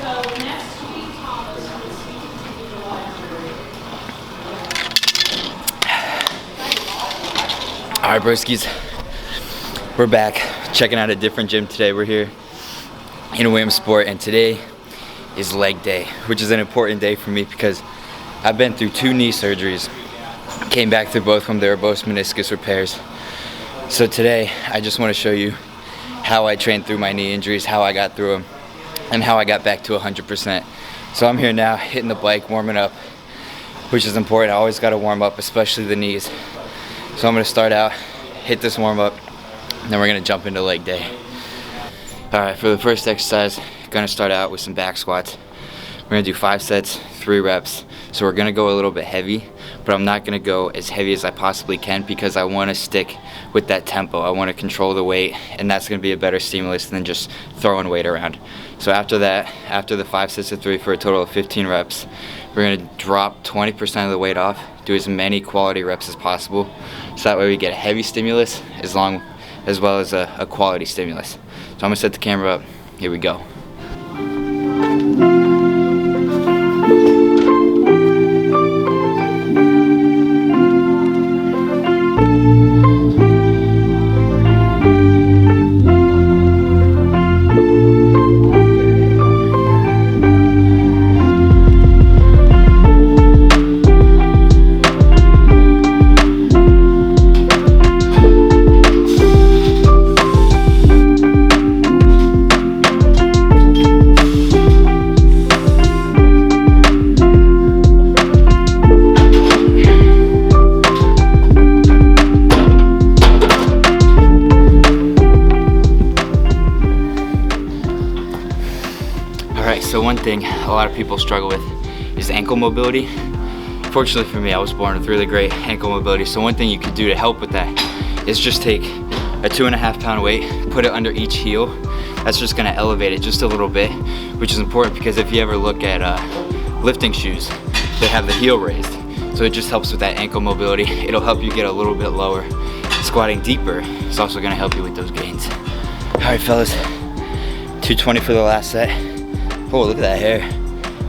All right, broskies, we're back checking out a different gym today. We're here in Williamsport, and today is leg day, which is an important day for me because I've been through 2 knee surgeries. Came back through both of them. They were both meniscus repairs. So today, I just want to show you how I trained through my knee injuries, how I got through them, and how I got back to 100%. So I'm here now, hitting the bike, warming up, which is important. I always got to warm up, especially the knees. So I'm going to start out, hit this warm up, and then we're going to jump into leg day. All right, for the first exercise, going to start out with some back squats. We're going to do 5 sets, 3 reps. So we're going to go a little bit heavy, but I'm not going to go as heavy as I possibly can because I want to stick with that tempo. I want to control the weight, and that's going to be a better stimulus than just throwing weight around. So after that, after the 5 sets of 3 for a total of 15 reps, we're going to drop 20% of the weight off, do as many quality reps as possible, so that way we get a heavy stimulus as well as a quality stimulus. So I'm going to set the camera up. Here we go. So one thing a lot of people struggle with is ankle mobility. Fortunately for me, I was born with really great ankle mobility. So one thing you could do to help with that is just take a 2.5 pound weight, put it under each heel. That's just gonna elevate it just a little bit, which is important because if you ever look at lifting shoes, they have the heel raised. So it just helps with that ankle mobility. It'll help you get a little bit lower. Squatting deeper is also gonna help you with those gains. All right, fellas, 220 for the last set. Oh, look at that hair.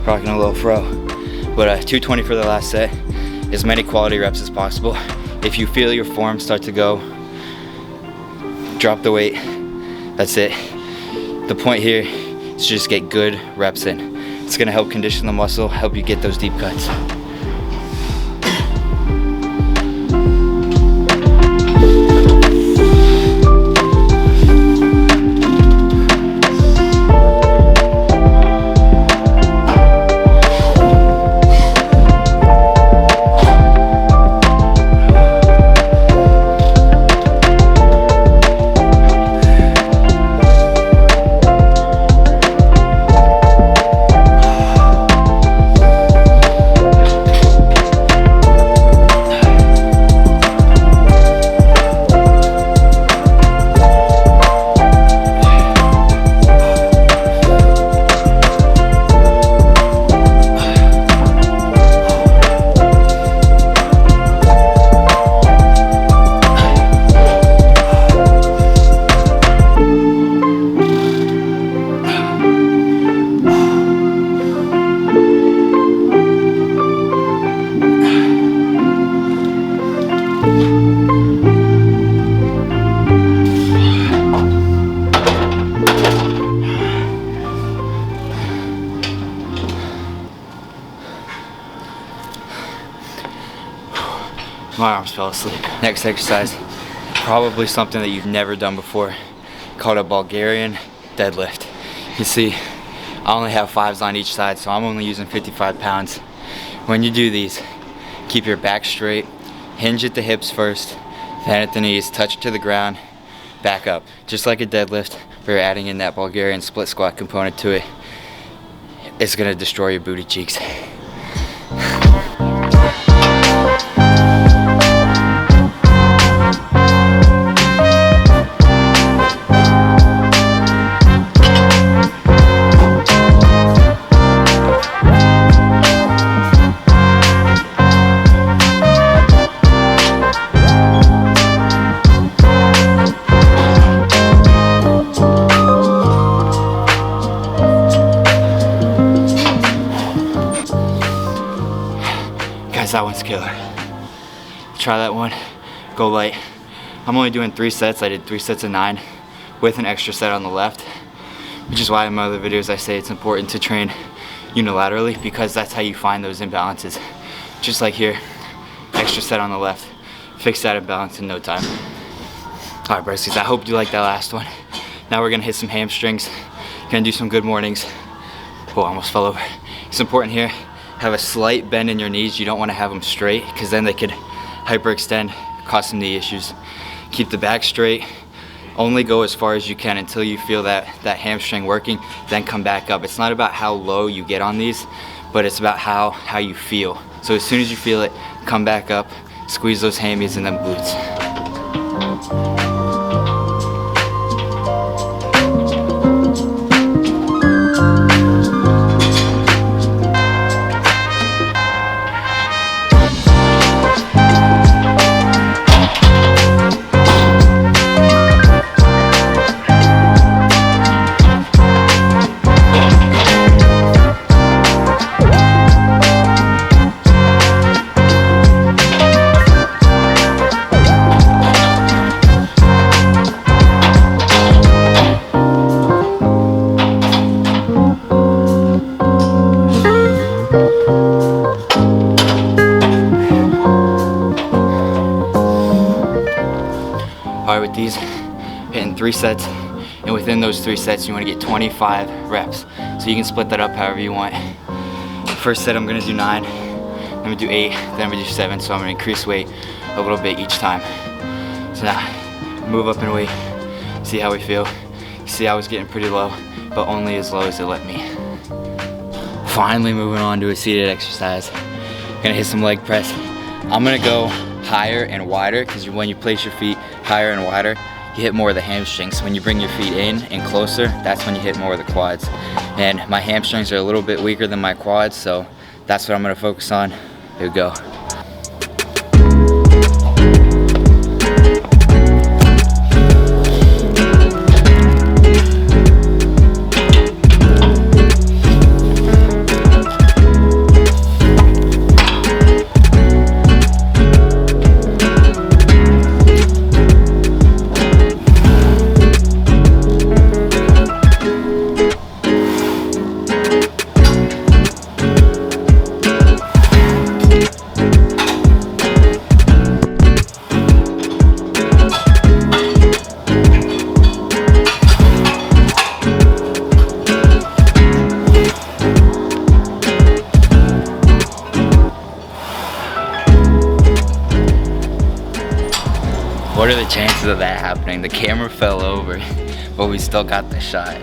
Rocking a little fro. But 220 for the last set. As many quality reps as possible. If you feel your form start to go, drop the weight. That's it. The point here is just get good reps in. It's gonna help condition the muscle, help you get those deep cuts. My arms fell asleep. Next exercise, probably something that you've never done before, called a Bulgarian deadlift. You see, I only have 5s on each side, so I'm only using 55 pounds. When you do these, keep your back straight, hinge at the hips first, then at the knees, touch it to the ground, back up. Just like a deadlift, we're adding in that Bulgarian split squat component to it. It's gonna destroy your booty cheeks. That one's killer. Try that one, go light. I'm only doing 3 sets. I did 3 sets of 9 with an extra set on the left, which is why in my other videos I say it's important to train unilaterally, because that's how you find those imbalances. Just like here, extra set on the left, fix that imbalance in no time. All right, broskies, I hope you like that last one. Now we're gonna hit some hamstrings, gonna do some good mornings. Oh, I almost fell over. It's important here, have a slight bend in your knees. You don't wanna have them straight, because then they could hyperextend, cause some knee issues. Keep the back straight. Only go as far as you can until you feel that hamstring working, then come back up. It's not about how low you get on these, but it's about how you feel. So as soon as you feel it, come back up, squeeze those hammies and then glutes. All right, with these, hitting 3 sets, and within those 3 sets, you want to get 25 reps. So you can split that up however you want. First set, I'm gonna do 9, I'm gonna do 8, then I'm gonna do 7, so I'm gonna increase weight a little bit each time. So now, move up in weight, see how we feel. See, I was getting pretty low, but only as low as it let me. Finally moving on to a seated exercise. Gonna hit some leg press. I'm gonna go higher and wider, because when you place your feet higher and wider, you hit more of the hamstrings. When you bring your feet in and closer, that's when you hit more of the quads. And my hamstrings are a little bit weaker than my quads, so that's what I'm gonna focus on. Here we go. What are the chances of that happening? The camera fell over, but we still got the shot.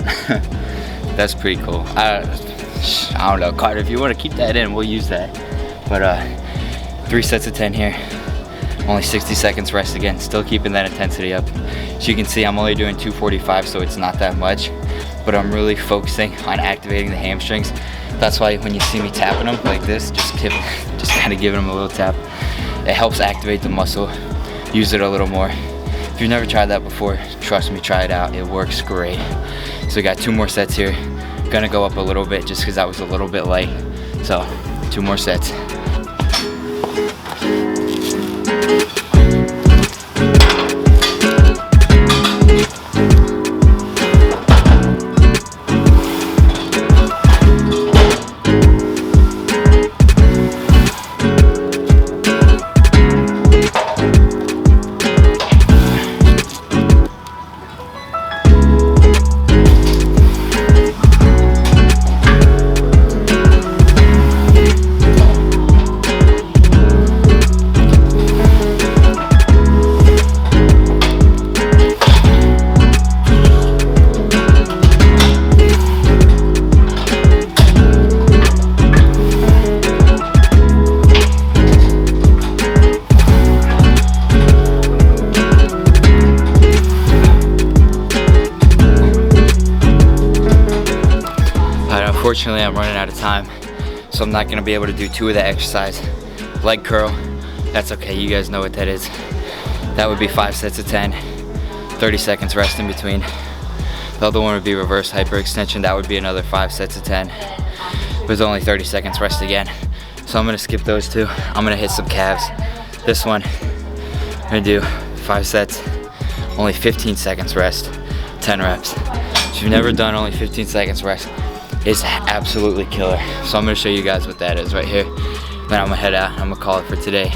That's pretty cool. I don't know, Carter, if you want to keep that in, we'll use that. But 3 sets of 10 here. Only 60 seconds rest again, still keeping that intensity up. As you can see, I'm only doing 245, so it's not that much, but I'm really focusing on activating the hamstrings. That's why when you see me tapping them like this, just kind of giving them a little tap. It helps activate the muscle. Use it a little more. If you've never tried that before, trust me, try it out. It works great. So we got 2 more sets here. Gonna go up a little bit just because that was a little bit light. So 2 more sets. Unfortunately, I'm running out of time, so I'm not gonna be able to do 2 of the exercise. Leg curl, that's okay, you guys know what that is. That would be 5 sets of 10, 30 seconds rest in between. The other one would be reverse hyperextension. That would be another 5 sets of 10 with only 30 seconds rest again. So I'm gonna skip those two. I'm gonna hit some calves. This one, I'm gonna do 5 sets, only 15 seconds rest, 10 reps. If you've never done only 15 seconds rest, it's absolutely killer. So I'm gonna show you guys what that is right here. Then I'm gonna head out and I'm gonna call it for today.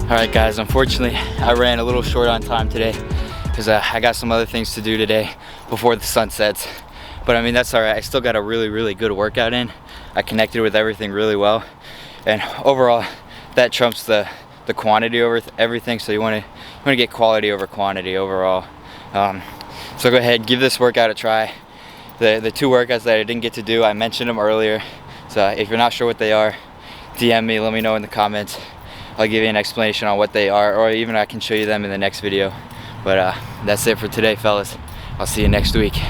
Alright guys, unfortunately I ran a little short on time today because I got some other things to do today before the sun sets. But I mean, that's alright. I still got a really good workout in. I connected with everything really well. And overall, that trumps the quantity over everything. So you want to get quality over quantity overall. So go ahead, give this workout a try. The two workouts that I didn't get to do, I mentioned them earlier. So if you're not sure what they are, DM me, let me know in the comments. I'll give you an explanation on what they are, or even I can show you them in the next video. But that's it for today, fellas. I'll see you next week.